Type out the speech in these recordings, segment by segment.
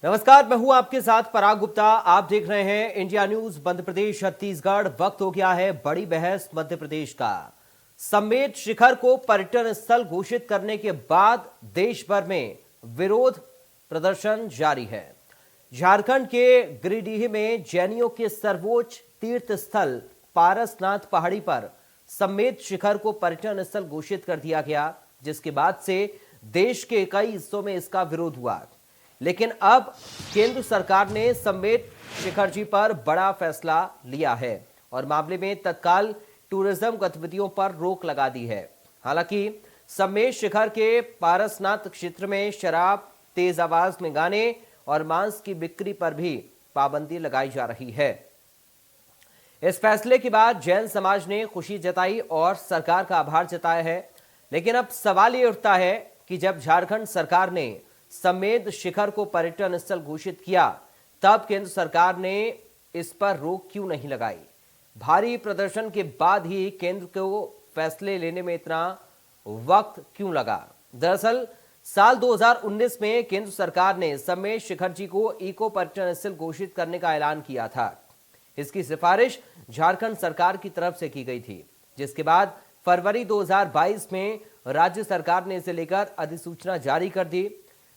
नमस्कार, मैं हूं आपके साथ पराग गुप्ता। आप देख रहे हैं इंडिया न्यूज मध्य प्रदेश छत्तीसगढ़। वक्त हो गया है बड़ी बहस मध्य प्रदेश का। समेत शिखर को पर्यटन स्थल घोषित करने के बाद देश भर में विरोध प्रदर्शन जारी है। झारखंड के गिरिडीह में जैनियों के सर्वोच्च तीर्थ स्थल पारसनाथ पहाड़ी पर समेत शिखर को पर्यटन स्थल घोषित कर दिया गया, जिसके बाद से देश के कई हिस्सों में इसका विरोध हुआ। लेकिन अब केंद्र सरकार ने समेत शिखर जी पर बड़ा फैसला लिया है और मामले में तत्काल टूरिज्म गतिविधियों पर रोक लगा दी है। हालांकि समेत शिखर के पारसनाथ क्षेत्र में शराब, तेज आवाज में गाने और मांस की बिक्री पर भी पाबंदी लगाई जा रही है। इस फैसले के बाद जैन समाज ने खुशी जताई और सरकार का आभार जताया है। लेकिन अब सवाल ये उठता है कि जब झारखंड सरकार ने समेत शिखर को पर्यटन स्थल घोषित किया, तब केंद्र सरकार ने इस पर रोक क्यों नहीं लगाई? भारी प्रदर्शन के बाद ही केंद्र को फैसले लेने में इतना वक्त क्यों लगा? दरअसल साल 2019 में केंद्र सरकार ने समेत शिखर जी को इको पर्यटन स्थल घोषित करने का ऐलान किया था। इसकी सिफारिश झारखंड सरकार की तरफ से की गई थी, जिसके बाद फरवरी 2022 में राज्य सरकार ने इसे लेकर अधिसूचना जारी कर दी।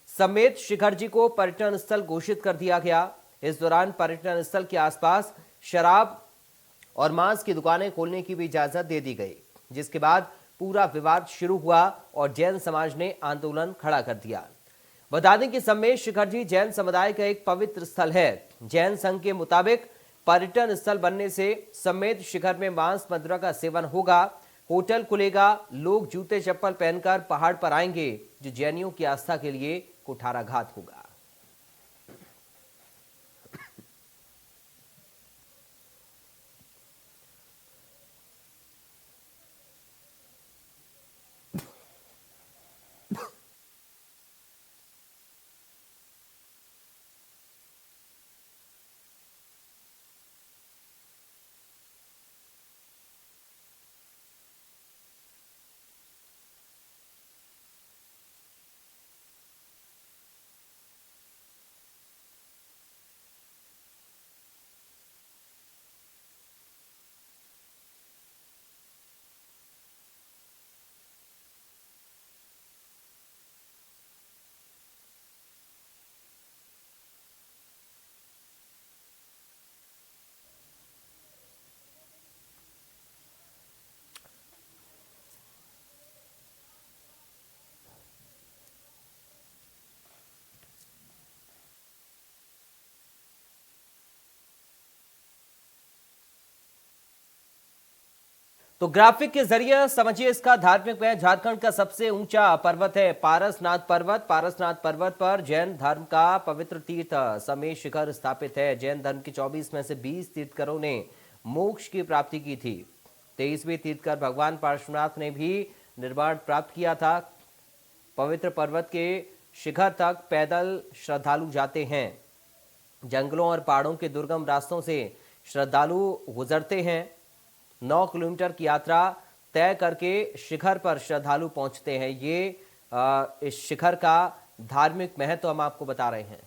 समेत शिखर जी को पर्यटन स्थल घोषित कर दिया गया। इस दौरान पर्यटन स्थल के आसपास शराब और मांस की दुकानें खोलने की भी इजाजत दे दी गई, जिसके बाद पूरा विवाद शुरू हुआ और जैन समाज ने आंदोलन खड़ा कर दिया। बता दें कि समेत शिखर जी जैन समुदाय का एक पवित्र स्थल है। जैन संघ के मुताबिक पर्यटन स्थल बनने से समेत शिखर में मांस मदिरा का सेवन होगा, होटल खुलेगा, लोग जूते चप्पल पहनकर पहाड़ पर आएंगे, जो जैनियों की आस्था के लिए कुठाराघात होगा। तो ग्राफिक के जरिए समझिए इसका धार्मिक महत्व। झारखंड का सबसे ऊंचा पर्वत है पारसनाथ पर्वत। पारसनाथ पर्वत पर जैन धर्म का पवित्र तीर्थ समेत शिखर स्थापित है। जैन धर्म के 24 में से 20 तीर्थकरों ने मोक्ष की प्राप्ति की थी। 23वें तीर्थकर भगवान पार्श्वनाथ ने भी निर्वाण प्राप्त किया था। पवित्र पर्वत के शिखर तक पैदल श्रद्धालु जाते हैं। जंगलों और पहाड़ों के दुर्गम रास्तों से श्रद्धालु गुजरते हैं। 9 किलोमीटर की यात्रा तय करके शिखर पर श्रद्धालु पहुंचते हैं। ये इस शिखर का धार्मिक महत्व हम आपको बता रहे हैं।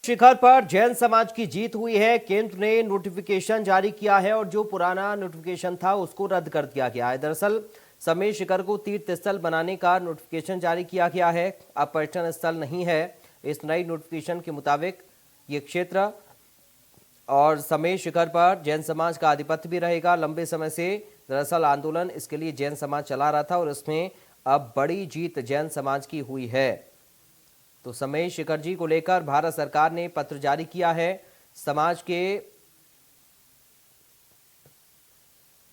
शिखर पर जैन समाज की जीत हुई है। केंद्र ने नोटिफिकेशन जारी किया है और जो पुराना नोटिफिकेशन था उसको रद्द कर दिया गया है। दरअसल समेत शिखर को तीर्थ स्थल बनाने का नोटिफिकेशन जारी किया गया है। अब पर्यटन स्थल नहीं है। इस नई नोटिफिकेशन के मुताबिक ये क्षेत्र और समेत शिखर पर जैन समाज का आधिपत्य भी रहेगा। लंबे समय से दरअसल आंदोलन इसके लिए जैन समाज चला रहा था और इसमें अब बड़ी जीत जैन समाज की हुई है। तो समेत शिखर जी को लेकर भारत सरकार ने पत्र जारी किया है। समाज के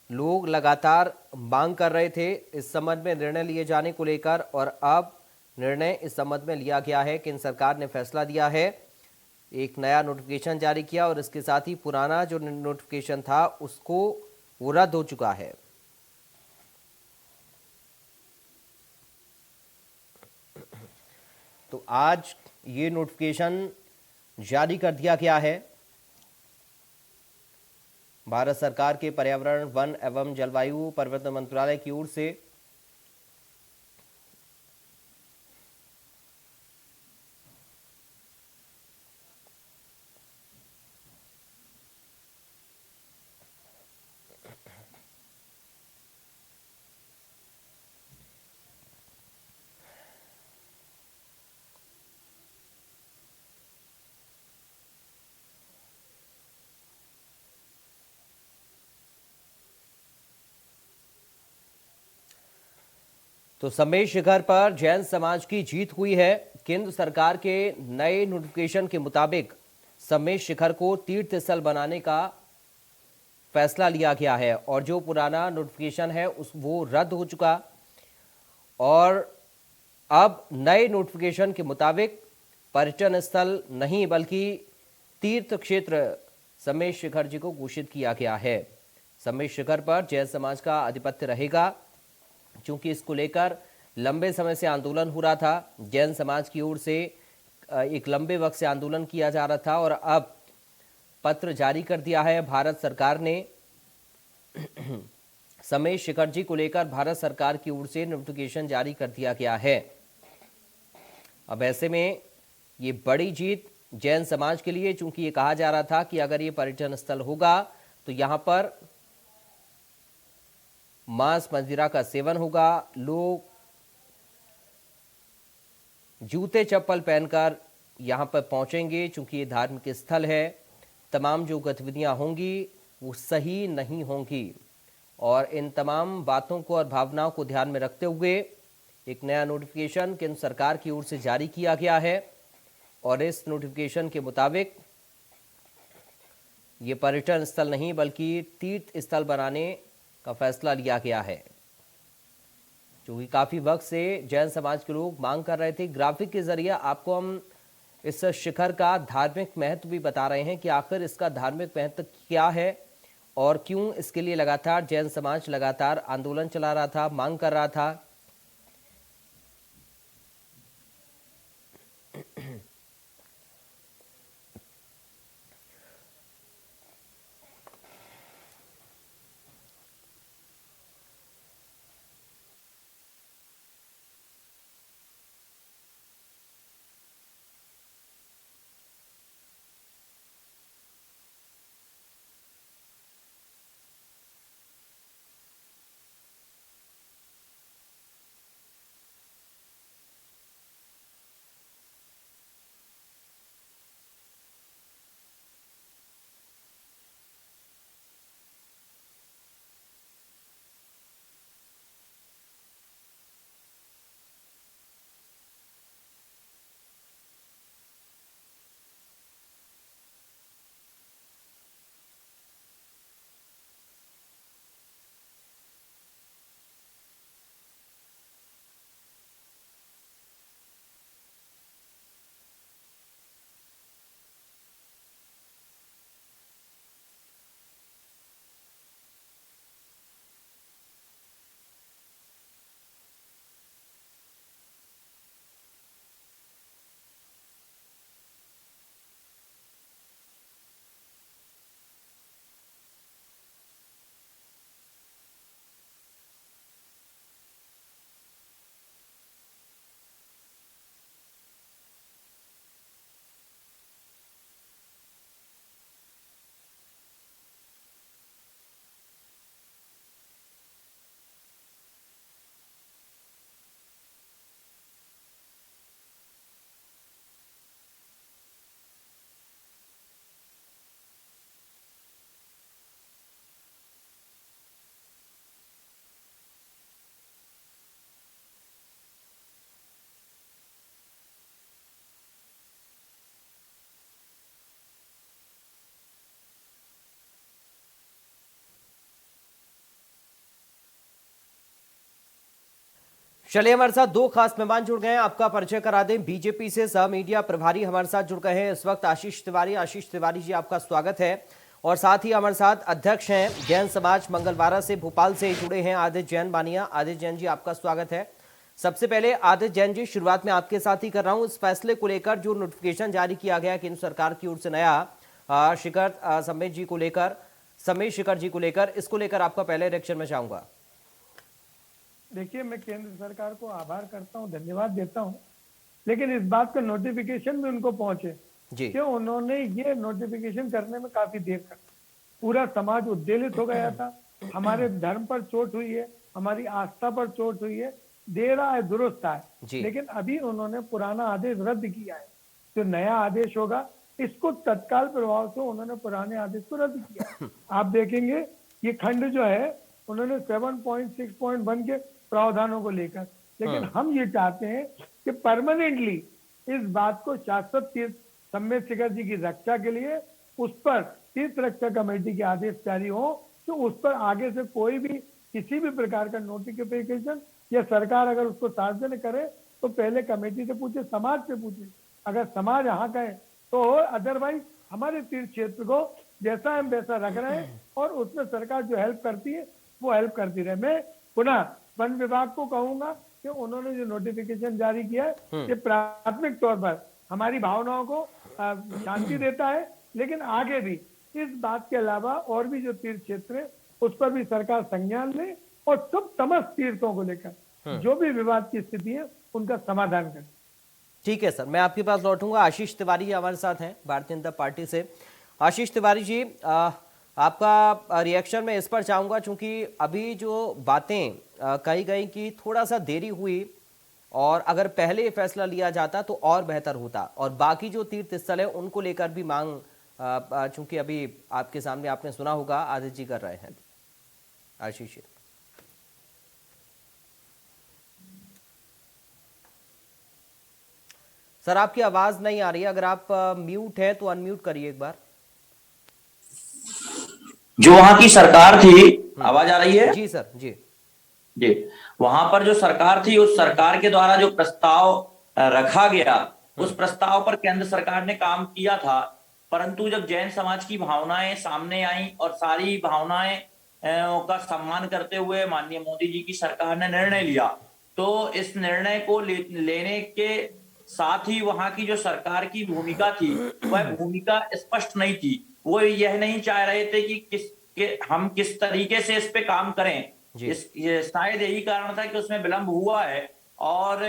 लोग लगातार मांग कर रहे थे इस संबंध में निर्णय लिए जाने को लेकर और अब निर्णय इस संबंध में लिया गया है। केंद्र सरकार ने फैसला दिया है, एक नया नोटिफिकेशन जारी किया और इसके साथ ही पुराना जो नोटिफिकेशन था उसको वो रद्द हो चुका है। तो आज ये नोटिफिकेशन जारी कर दिया गया है भारत सरकार के पर्यावरण वन एवं जलवायु परिवर्तन मंत्रालय की ओर से। तो समेत शिखर पर जैन समाज की जीत हुई है। केंद्र सरकार के नए नोटिफिकेशन के मुताबिक समेत शिखर को तीर्थ स्थल बनाने का फैसला लिया गया है और जो पुराना नोटिफिकेशन है उस वो रद्द हो चुका और अब नए नोटिफिकेशन के मुताबिक पर्यटन स्थल नहीं बल्कि तीर्थ क्षेत्र समेत शिखर जी को घोषित किया गया है। समेत शिखर पर जैन समाज का आधिपत्य रहेगा क्योंकि इसको लेकर लंबे समय से आंदोलन हो रहा था। जैन समाज की ओर से एक लंबे वक्त से आंदोलन किया जा रहा था और अब पत्र जारी कर दिया है भारत सरकार ने। समेत शिखर जी को लेकर भारत सरकार की ओर से नोटिफिकेशन जारी कर दिया गया है। अब ऐसे में ये बड़ी जीत जैन समाज के लिए, चूंकि ये कहा जा रहा था कि अगर ये पर्यटन स्थल होगा तो यहां पर मांस मदिरा का सेवन होगा, लोग जूते चप्पल पहनकर यहां पर पहुंचेंगे। चूंकि ये धार्मिक स्थल है, तमाम जो गतिविधियां होंगी वो सही नहीं होंगी और इन तमाम बातों को और भावनाओं को ध्यान में रखते हुए एक नया नोटिफिकेशन केंद्र सरकार की ओर से जारी किया गया है और इस नोटिफिकेशन के मुताबिक ये पर्यटन स्थल नहीं बल्कि तीर्थ स्थल बनाने का फैसला लिया गया है, जो कि काफी वक्त से जैन समाज के लोग मांग कर रहे थे। ग्राफिक के जरिए आपको हम इस शिखर का धार्मिक महत्व भी बता रहे हैं कि आखिर इसका धार्मिक महत्व क्या है और क्यों इसके लिए लगातार जैन समाज लगातार आंदोलन चला रहा था, मांग कर रहा था। चलिए, हमारे साथ दो खास मेहमान जुड़ गए हैं, आपका परिचय करा दें। बीजेपी से सह मीडिया प्रभारी हमारे साथ जुड़ गए हैं इस वक्त आशीष तिवारी। आशीष तिवारी जी, आपका स्वागत है। और साथ ही हमारे साथ अध्यक्ष हैं जैन समाज मंगलवारा से, भोपाल से जुड़े हैं आदित्य जैन बानिया। आदित्य जैन जी, आपका स्वागत है। सबसे पहले आदित्य जैन जी, शुरुआत में आपके साथ ही कर रहा हूं। इस फैसले को लेकर जो नोटिफिकेशन जारी किया गया केंद्र सरकार की ओर से नया शिखर समेत जी को लेकर, समेत शिखर जी को लेकर, इसको लेकर आपका पहले रिएक्शन में चाहूंगा। देखिए, मैं केंद्र सरकार को आभार करता हूं, धन्यवाद देता हूं, लेकिन इस बात का नोटिफिकेशन भी उनको पहुंचे जी। कि उन्होंने ये नोटिफिकेशन करने में काफी देर कर, पूरा समाज उद्वेलित हो गया था। हमारे धर्म पर चोट हुई है, हमारी आस्था पर चोट हुई है, दे रहा है, दुरुस्त है, लेकिन अभी उन्होंने पुराना आदेश रद्द किया है। जो नया आदेश होगा इसको तत्काल प्रभाव से उन्होंने पुराने आदेश को रद्द किया। आप देखेंगे ये खंड जो है उन्होंने 7.6.1 के प्रावधानों को लेकर, लेकिन हम ये चाहते हैं कि परमानेंटली इस बात को शाश्वत तीर्थ सम्मेत शिखर जी की रक्षा के लिए उस पर तीर्थ रक्षा कमेटी के आदेश जारी हो कि उस पर आगे से कोई भी किसी भी प्रकार का नोटिफिकेशन या सरकार अगर उसको सार्वजनिक करे तो पहले कमेटी से पूछे, समाज से पूछे। अगर समाज यहाँ कहे तो, अदरवाइज हमारे तीर्थ क्षेत्र को जैसा हम वैसा रख रहे हैं और उसमें सरकार जो हेल्प करती है वो हेल्प करती रहे। मैं पुनः वन विभाग को कहूंगा कि उन्होंने जो नोटिफिकेशन जारी किया है ये प्राथमिक तौर पर हमारी भावनाओं को शांति देता है, लेकिन आगे भी इस बात के अलावा और भी जो तीर्थ क्षेत्र है उस पर भी सरकार संज्ञान ले और सब समस्त तीर्थों को लेकर जो भी विवाद की स्थिति है उनका समाधान करे। ठीक है सर, मैं आपके पास लौटूंगा। आशीष तिवारी जी हमारे साथ हैं भारतीय जनता पार्टी से। आशीष तिवारी जी, आपका रिएक्शन मैं इस पर चाहूंगा, चूंकि अभी जो बातें कही गई कि थोड़ा सा देरी हुई और अगर पहले फैसला लिया जाता तो और बेहतर होता, और बाकी जो तीर्थ स्थल है उनको लेकर भी मांग, चूंकि अभी आपके सामने आपने सुना होगा आदित्य जी कर रहे हैं। आशीष जी, सर आपकी आवाज नहीं आ रही है, अगर आप म्यूट है तो अनम्यूट करिए एक बार। जो वहां की सरकार थी, आवाज आ रही है? जी सर, जी जी। वहां पर जो सरकार थी, उस सरकार के द्वारा जो प्रस्ताव रखा गया, उस प्रस्ताव पर केंद्र सरकार ने काम किया था। परंतु जब जैन समाज की भावनाएं सामने आई और सारी भावनाएं का सम्मान करते हुए माननीय मोदी जी की सरकार ने निर्णय लिया, तो इस निर्णय को लेने के साथ ही वहां की जो सरकार की भूमिका थी वह भूमिका स्पष्ट नहीं थी। वो यह नहीं चाह रहे थे कि हम किस तरीके से इस पे काम करें। शायद यही कारण था कि उसमें विलंब हुआ है। और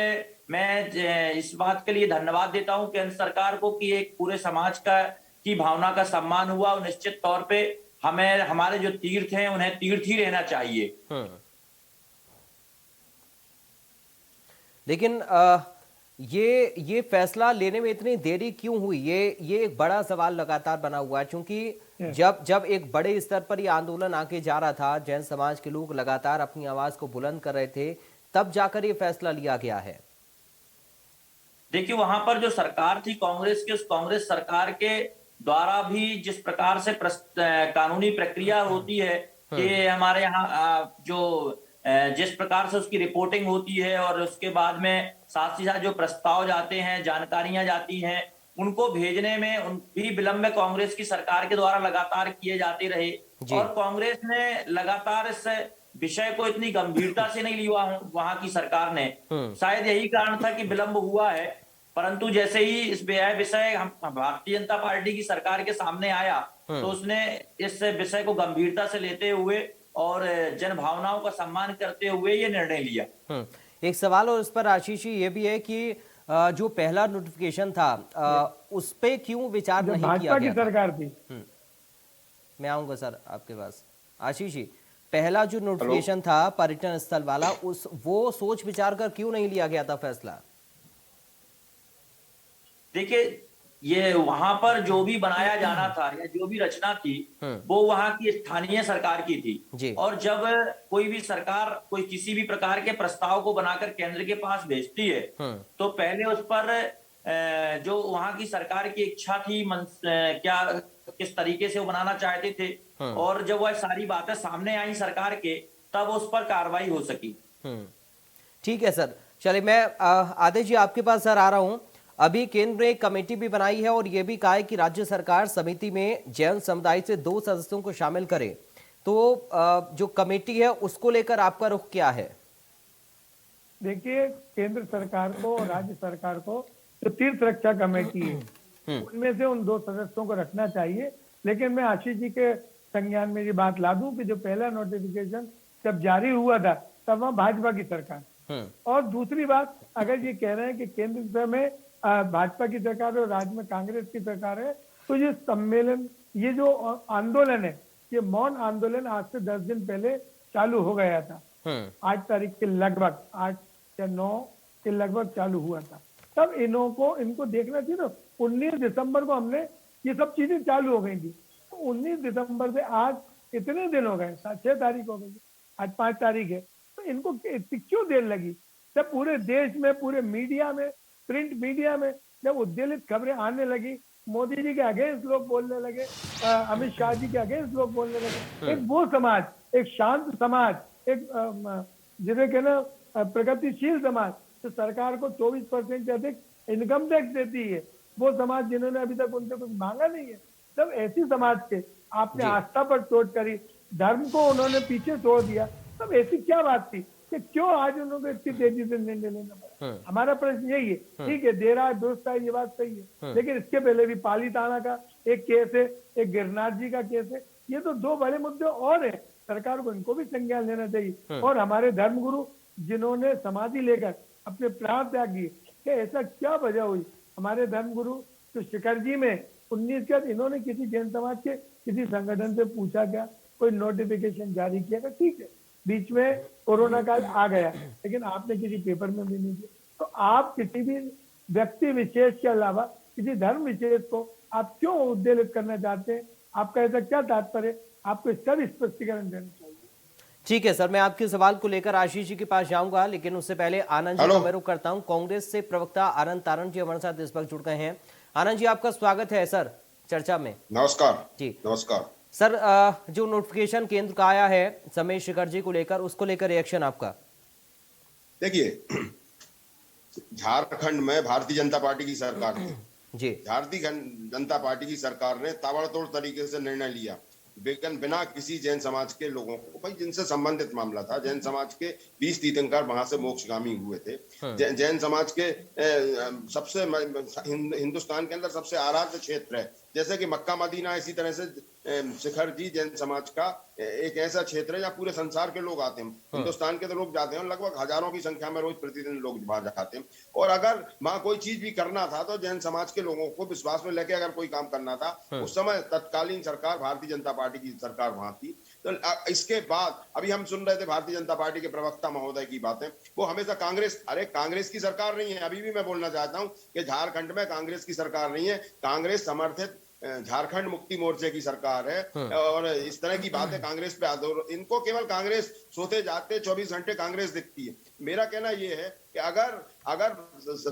मैं इस बात के लिए धन्यवाद देता हूं केंद्र सरकार को कि एक पूरे समाज की भावना का सम्मान हुआ, और निश्चित तौर पे हमें हमारे जो तीर्थ हैं उन्हें तीर्थ ही रहना चाहिए। लेकिन ये फैसला लेने में इतनी देरी क्यों हुई, ये एक बड़ा सवाल लगातार बना हुआ है। क्योंकि जब एक बड़े स्तर पर ये आंदोलन आके जा रहा था, जैन समाज के लोग लगातार अपनी आवाज को बुलंद कर रहे थे, तब जाकर ये फैसला लिया गया है। देखिए, वहां पर जो सरकार थी कांग्रेस की, उस कांग्रेस सरकार के द्वारा भी जिस प्रकार से कानूनी प्रक्रिया होती है कि हमारे यहाँ जो जिस प्रकार से उसकी रिपोर्टिंग होती है और उसके बाद में साथ ही साथ जो प्रस्ताव जाते हैं, जानकारियां जाती हैं, उनको भेजने में भी विलंब कांग्रेस की सरकार के द्वारा लगातार किए जाते रहे। और कांग्रेस ने लगातार इस विषय को इतनी गंभीरता से नहीं लिया वहां की सरकार ने। शायद यही कारण था कि विलंब हुआ है। परंतु जैसे ही इस विषय हम भारतीय जनता पार्टी की सरकार के सामने आया तो उसने इस विषय को गंभीरता से लेते हुए और जन भावनाओं का सम्मान करते हुए ये निर्णय लिया। एक सवाल और इस पर आशीष जी ये भी है कि जो पहला नोटिफिकेशन था उस पे क्यों विचार नहीं किया गया? भाजपा की सरकार थी। मैं आऊंगा सर आपके पास। आशीष जी, पहला जो नोटिफिकेशन था पर्यटन स्थल वाला, वो सोच विचार कर क्यों नहीं लिया गया था फैसला? देखिए, ये वहां पर जो भी बनाया जाना था या जो भी रचना थी वो वहां की स्थानीय सरकार की थी। और जब कोई भी सरकार कोई किसी भी प्रकार के प्रस्ताव को बनाकर केंद्र के पास भेजती है तो पहले उस पर जो वहां की सरकार की इच्छा थी, क्या किस तरीके से वो बनाना चाहते थे, और जब वह सारी बातें सामने आई सरकार के, तब उस पर कार्रवाई हो सकी। ठीक है सर, चलिए मैं आदेश जी आपके पास सर आ रहा हूं। अभी केंद्र ने एक कमेटी भी बनाई है और यह भी कहा है कि राज्य सरकार समिति में जैन समुदाय से 2 सदस्यों को शामिल करे। तो जो कमेटी है उसको लेकर आपका रुख क्या है? देखिए, केंद्र सरकार को और राज्य सरकार को जो तीर्थ रक्षा कमेटी है उनमें से उन 2 सदस्यों को रखना चाहिए। लेकिन मैं आशीष जी के संज्ञान में ये बात ला दूं कि जो पहला नोटिफिकेशन जब जारी हुआ था तब वहां भाजपा की सरकार, और दूसरी बात, अगर ये कह रहे हैं कि केंद्र में भाजपा की सरकार है और राज्य में कांग्रेस की सरकार है, तो ये सम्मेलन, ये जो आंदोलन है, ये मौन आंदोलन आज से 10 दिन पहले चालू हो गया था। 8 तारीख के लगभग, 8 या 9 के लगभग चालू हुआ था। तब इनको देखना चाहिए। तो 19 दिसंबर को हमने ये सब चीजें चालू हो गई थी। तो 19 दिसंबर से आज इतने दिन हो गए, 6 तारीख हो गई, आज 5 तारीख है। तो इनको क्यों देर लगी? जब पूरे देश में, पूरे मीडिया में, प्रिंट मीडिया में जब उद्वेलित खबरें आने लगी, मोदी जी के अगेंस्ट लोग बोलने लगे, अमित शाह जी के अगेंस्ट लोग बोलने लगे, एक वो समाज, एक शांत समाज, एक जिसे कहना प्रगतिशील समाज, तो सरकार को 24% से अधिक इनकम टैक्स देती है, वो समाज जिन्होंने अभी तक उनसे कुछ मांगा नहीं है, तब ऐसी समाज के आपने आस्था पर चोट करी, धर्म को उन्होंने पीछे छोड़ दिया, तब ऐसी क्या बात थी कि क्यों आज उन्होंने इतनी तेजी से निर्णय लेना पड़ा? हमारा प्रश्न यही है। ठीक है, दे रहा है, दुरुस्त है, ये बात सही है, लेकिन इसके पहले भी पालीताना का एक केस है, एक गिरनार जी का केस है। ये तो 2 बड़े मुद्दे और है, सरकार को इनको भी संज्ञान लेना चाहिए। और हमारे धर्मगुरु जिन्होंने समाधि लेकर अपने प्राण त्याग किए, कि ऐसा क्या वजह हुई? हमारे धर्मगुरु तो शिखर जी में 19 के इन्होंने किसी जैन समाज के किसी संगठन से पूछा क्या, कोई नोटिफिकेशन जारी किया क्या? ठीक है, बीच में कोरोना काल आ गया, लेकिन आपने किसी पेपर में भी नहीं दिया। तो आप किसी भी व्यक्ति विशेष के अलावा किसी धर्म विशेष को आप क्यों उद्वेलित करना चाहते हैं? आपका ऐसा क्या तात्पर्य? आपको इसका भी स्पष्टीकरण देना चाहिए। ठीक है सर, मैं आपके सवाल को लेकर आशीष जी के पास जाऊंगा, लेकिन उससे पहले आनंद जी का मैं रुख करता हूं। कांग्रेस से प्रवक्ता आनंद तारण जी हमारे साथ इस वक्त जुड़ गए हैं। आनंद जी, आपका स्वागत है सर चर्चा में। नमस्कार जी नमस्कार सर, जो नोटिफिकेशन केंद्र का आया है समेश शिखर जी को लेकर, उसको लेकर रिएक्शन आपका? देखिए, झारखंड में भारतीय जनता पार्टी की सरकार थी जी। भारतीय जनता पार्टी की सरकार ने ताबड़तोड़ तरीके से निर्णय लिया, बिना किसी जैन समाज के लोगों को, भाई जिनसे संबंधित मामला था, जैन समाज के 20 तीर्थंकर वहां से मोक्षगामी हुए थे। जैन समाज के सबसे हिंदुस्तान के अंदर सबसे आराध्य क्षेत्र है, जैसे कि मक्का मदीना, इसी तरह से शिखर जी जैन समाज का एक ऐसा क्षेत्र है जहाँ पूरे संसार के लोग आते हैं। हिंदुस्तान के तो लोग जाते हैं, लगभग हजारों की संख्या में रोज प्रतिदिन लोग वहां जाते हैं। और अगर वहां कोई चीज भी करना था तो जैन समाज के लोगों को विश्वास में लेके अगर कोई काम करना था, उस समय तत्कालीन सरकार भारतीय जनता पार्टी की सरकार वहां थी। तो इसके बाद अभी हम सुन रहे थे भारतीय जनता पार्टी के प्रवक्ता महोदय की बातें, वो हमेशा कांग्रेस की सरकार नहीं है। अभी भी मैं बोलना चाहता हूं कि झारखंड में कांग्रेस की सरकार नहीं है, कांग्रेस समर्थित झारखंड मुक्ति मोर्चे की सरकार है। और इस तरह की बातें कांग्रेस पे इनको केवल कांग्रेस सोते जाते 24 घंटे कांग्रेस दिखती है। मेरा कहना यह है कि अगर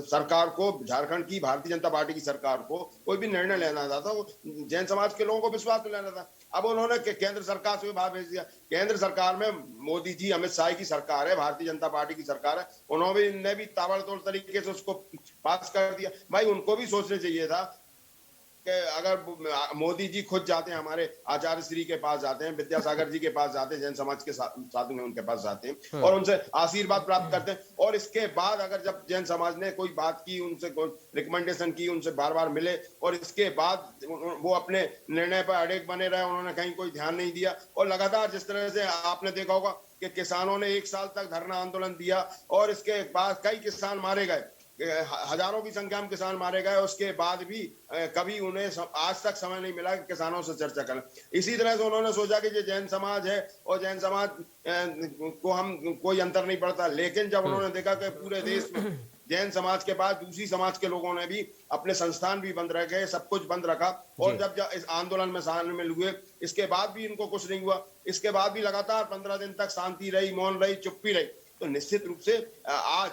सरकार को, झारखंड की भारतीय जनता पार्टी की सरकार को कोई भी निर्णय लेना था तो जैन समाज के लोगों को विश्वास में लेना था। अब उन्होंने केंद्र सरकार से बात भेज दिया। केंद्र सरकार में मोदी जी, अमित शाह की सरकार है, भारतीय जनता पार्टी की सरकार है, उन्होंने भी ताबड़तोड़ तरीके से उसको पास कर दिया। भाई उनको भी सोचना चाहिए था कि अगर मोदी जी खुद जाते हैं, हमारे आचार्य श्री के पास जाते हैं, विद्यासागर जी के पास जाते हैं, जैन समाज के साधु में उनके पास जाते हैं और उनसे आशीर्वाद प्राप्त करते हैं। और इसके बाद अगर जब जैन समाज ने कोई बात की, उनसे कोई रिकमेंडेशन की, उनसे बार बार मिले और इसके बाद वो अपने निर्णय पर अड़िग बने रहे, उन्होंने कहीं कोई ध्यान नहीं दिया। और लगातार जिस तरह से आपने देखा होगा कि किसानों ने 1 साल तक धरना आंदोलन दिया और इसके बाद कई किसान मारे गए, हजारों की संख्या में किसान मारे गए। उसके बाद भी कभी उन्हें आज तक समय नहीं मिला कि किसानों से चर्चा करें। इसी तरह से उन्होंने सोचा कि ये जैन समाज है और जैन समाज को हम कोई अंतर नहीं पड़ता। लेकिन जब उन्होंने देखा कि पूरे देश में जैन समाज के बाद दूसरी समाज के लोगों ने भी अपने संस्थान भी बंद रखे, सब कुछ बंद रखा, और जब इस आंदोलन में शामिल हुए, इसके बाद भी इनको कुछ नहीं हुआ। इसके बाद भी लगातार 15 दिन तक शांति रही, मौन रही, चुप्पी रही। तो निश्चित रूप से आज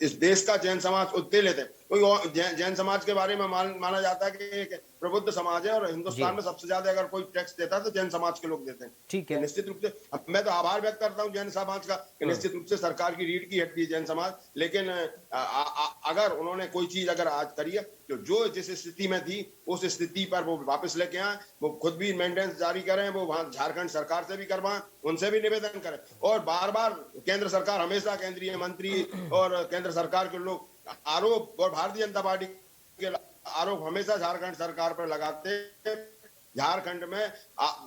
इस देश का जैन समाज उत्तेजित है। कोई और जैन समाज के बारे में माना जाता है कि एक प्रबुद्ध समाज है और हिंदुस्तान में सबसे ज्यादा अगर कोई टैक्स देता है तो जैन समाज के लोग देते हैं। ठीक है, निश्चित रूप से मैं तो आभार व्यक्त करता हूं जैन समाज का कि निश्चित रूप से सरकार की रीढ़ की हड्डी है जैन समाज। लेकिन अगर उन्होंने कोई चीज अगर आज करी है तो जो जिस स्थिति में थी उस स्थिति पर वो वापस लेके आए, वो खुद भी मेंटेनेंस जारी करें, वो वहां झारखंड सरकार से भी करवाएं, उनसे भी निवेदन करें। और बार बार केंद्र सरकार हमेशा केंद्रीय मंत्री और केंद्र सरकार के लोग आरोप और भारतीय जनता पार्टी के आरोप हमेशा झारखंड सरकार पर लगाते। झारखंड में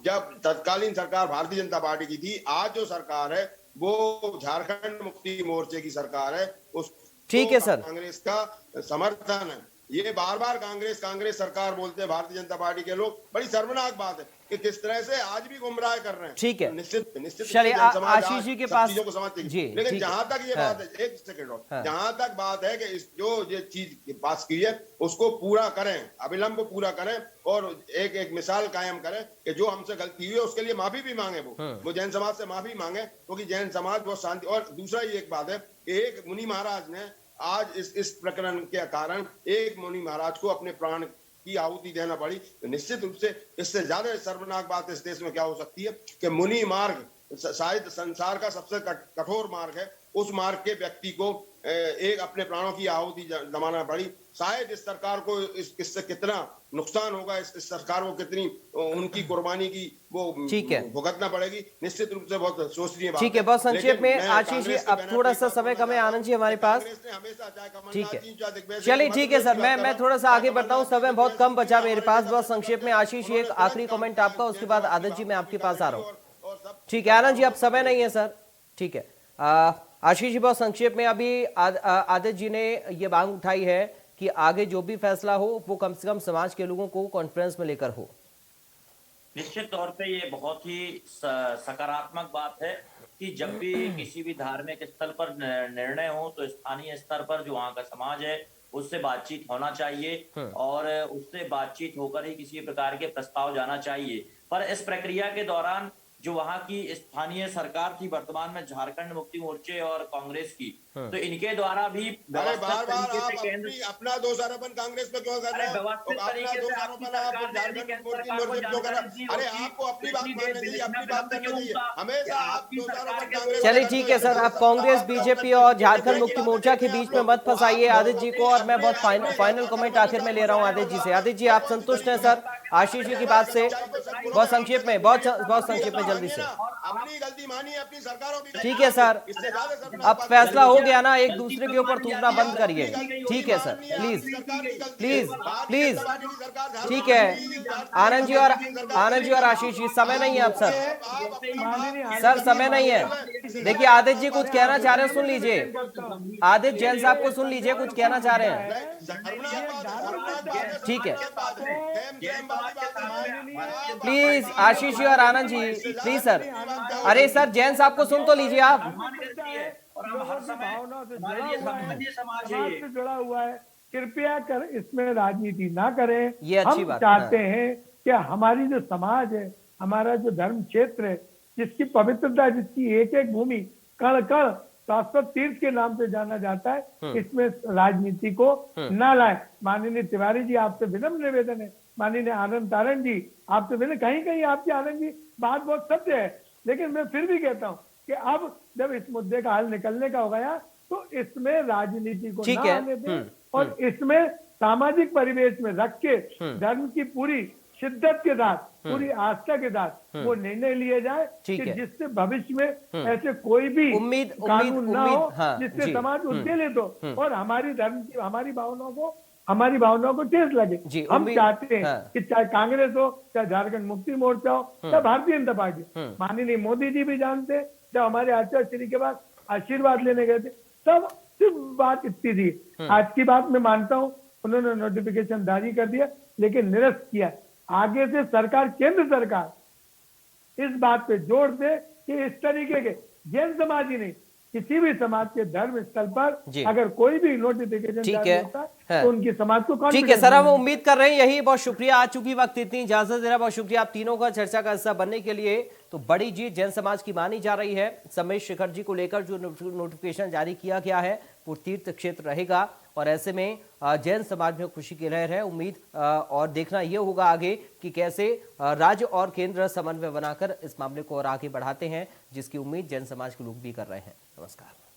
जब तत्कालीन सरकार भारतीय जनता पार्टी की थी, आज जो सरकार है वो झारखंड मुक्ति मोर्चे की सरकार है, उस ठीक है सर, कांग्रेस का समर्थन है। ये बार बार कांग्रेस सरकार बोलते हैं भारतीय जनता पार्टी के लोग। बड़ी शर्मनाक बात है कि किस तरह से आज भी गुमराह कर रहे हैं। ठीक है, निश्चित चलिए आशीष जी के पास चीजों को समझते जी, लेकिन जहां तक ये बात है, एक सेकंड और, जहां तक बात है कि इस जो ये चीज पास की है उसको पूरा करें, अविलंब पूरा करें और एक मिसाल कायम करें कि जो हमसे गलती हुई है उसके लिए माफी भी मांगे, वो जैन समाज से माफी मांगे, क्योंकि जैन समाज बहुत शांति। और दूसरा ये एक बात है, एक मुनि महाराज ने आज इस प्रकरण के कारण एक मुनि महाराज को अपने प्राण की आहुति देना पड़ी। तो निश्चित रूप से इससे ज्यादा शर्मनाक बात इस देश में क्या हो सकती है कि मुनि मार्ग शायद संसार का सबसे कठोर मार्ग है, उस मार्ग के व्यक्ति को एक अपने प्राणों की आहुति दमाना पड़ी। शायद इस सरकार को इससे कितना नुकसान होगा, इस सरकार को कितनी उनकी कुर्बानी की वो भुगतना पड़ेगी, निश्चित रूप से बहुत सोचनीय बात है। ठीक है, बहुत संक्षेप में आशीष जी, अब थोड़ा सा समय कम है आनंद जी हमारे पास। ठीक है, चलिए ठीक है सर, मैं थोड़ा सा आगे बढ़ता हूँ, समय बहुत कम बचा मेरे पास। बहुत संक्षेप में आशीष जी, एक आखिरी कमेंट आपका, उसके बाद आदित्य जी मैं आपके पास आ रहा हूँ। ठीक है आनंद जी, अब समय नहीं है सर। ठीक है आशीष जी, बहुत संक्षेप में, अभी आदित्य जी ने ये मांग उठाई है कि आगे जो भी फैसला हो वो कम से कम समाज के लोगों को कॉन्फ्रेंस में लेकर हो। निश्चित तौर पे ये बहुत ही सकारात्मक बात है कि जब भी किसी भी धार्मिक स्थल पर निर्णय हो तो स्थानीय स्तर पर जो वहाँ का समाज है उससे बातचीत होना चाहिए और उससे बातचीत होकर ही किसी प्रकार के प्रस्ताव जाना चाहिए। पर इस प्रक्रिया के दौरान जो वहाँ की स्थानीय सरकार थी वर्तमान में झारखंड मुक्ति मोर्चे और कांग्रेस की, तो इनके द्वारा भी बार बार अपना दोषारोपण कांग्रेस पे क्यों कर रहे हैं? अरे आपको अपनी बात माननी चाहिए, अपनी बात करनी चाहिए, हमेशा आप दोषारोपण कांग्रेस। चलिए ठीक है सर, अब कांग्रेस बीजेपी और झारखंड मुक्ति मोर्चा के बीच में मत फंसाइए आदित्य जी को। और मैं बहुत फाइनल कमेंट आखिर में ले रहा हूँ आदित्य जी से। आदित्य जी, आप संतुष्ट हैं सर आशीष जी की बात से? बहुत संक्षेप में, बहुत संक्षेप में, जल्दी से। अपनी गलती मानिए, अपनी सरकारों की। ठीक है सर, अब फैसला हो गया ना, एक दूसरे के ऊपर थूकना बंद करिए। ठीक है सर, प्लीज प्लीज प्लीज। ठीक है आनंद जी और आशीष जी, समय नहीं है अब सर, समय नहीं है। देखिए आदित्य जी कुछ कहना चाह रहे हैं, सुन लीजिए। आदित्य जैन साहब को सुन लीजिए, कुछ कहना चाह रहे हैं। ठीक है प्लीज आशीष जी और आनंद जी, प्लीज सर। अरे सर जैन साहब को सुन तो लीजिए आप। समाज से जुड़ा हुआ है, कृपया कर इसमें राजनीति ना करें। ये अच्छी बात चाहते हैं कि हमारी जो समाज है, हमारा जो धर्म क्षेत्र है, जिसकी पवित्रता, जिसकी एक एक भूमि कण कण शाश्वत तीर्थ के नाम से जाना जाता है, इसमें राजनीति को ना लाए। माननीय तिवारी जी, आपसे विनम्र निवेदन है। माननीय आनंद तारण जी, आपसे विनम्र, कहीं कहीं आपकी आनंद जी बात बहुत सत्य है, लेकिन मैं फिर भी कहता हूँ कि अब जब इस मुद्दे का हल निकलने का हो गया तो इसमें राजनीति को ना आने दें और इसमें सामाजिक परिवेश में रख के धर्म की पूरी शिद्दत के साथ, पूरी आस्था के साथ वो निर्णय लिए जाए कि जिससे भविष्य में ऐसे कोई भी कानून ना हो जिससे समाज उद्वेलित हो और हमारी धर्म की, हमारी भावनाओं को ठेस लगे। हम चाहते हैं कि चाहे कांग्रेस हो, चाहे झारखंड मुक्ति मोर्चा हो, चाहे भारतीय जनता पार्टी। माननीय मोदी जी भी जानते हैं, जब हमारे आचार्य श्री के बाद आशीर्वाद लेने गए थे तब सिर्फ बात इतनी थी। आज की बात मैं मानता हूँ, उन्होंने नोटिफिकेशन जारी कर दिया लेकिन निरस्त किया। आगे से सरकार, केंद्र सरकार इस बात पे जोर दे कि इस तरीके के जैन समाज ही नहीं, किसी भी समाज के धर्म स्थल पर अगर कोई भी नोटिफिकेशन जारी होता है तो उनकी समाज को ठीक है सर, हम उम्मीद कर रहे हैं यही। बहुत शुक्रिया, आज चूंकि वक्त इतनी इजाजत दे रहा, बहुत शुक्रिया आप तीनों का चर्चा का हिस्सा बनने के लिए। तो बड़ी जीत जैन समाज की मानी जा रही है। समेश शेखर जी को लेकर जो नोटिफिकेशन जारी किया गया है वो तीर्थ क्षेत्र रहेगा और ऐसे में जैन समाज में खुशी की लहर है। उम्मीद और देखना यह होगा आगे कि कैसे राज्य और केंद्र समन्वय बनाकर इस मामले को और आगे बढ़ाते हैं, जिसकी उम्मीद जैन समाज के लोग भी कर रहे हैं। नमस्कार।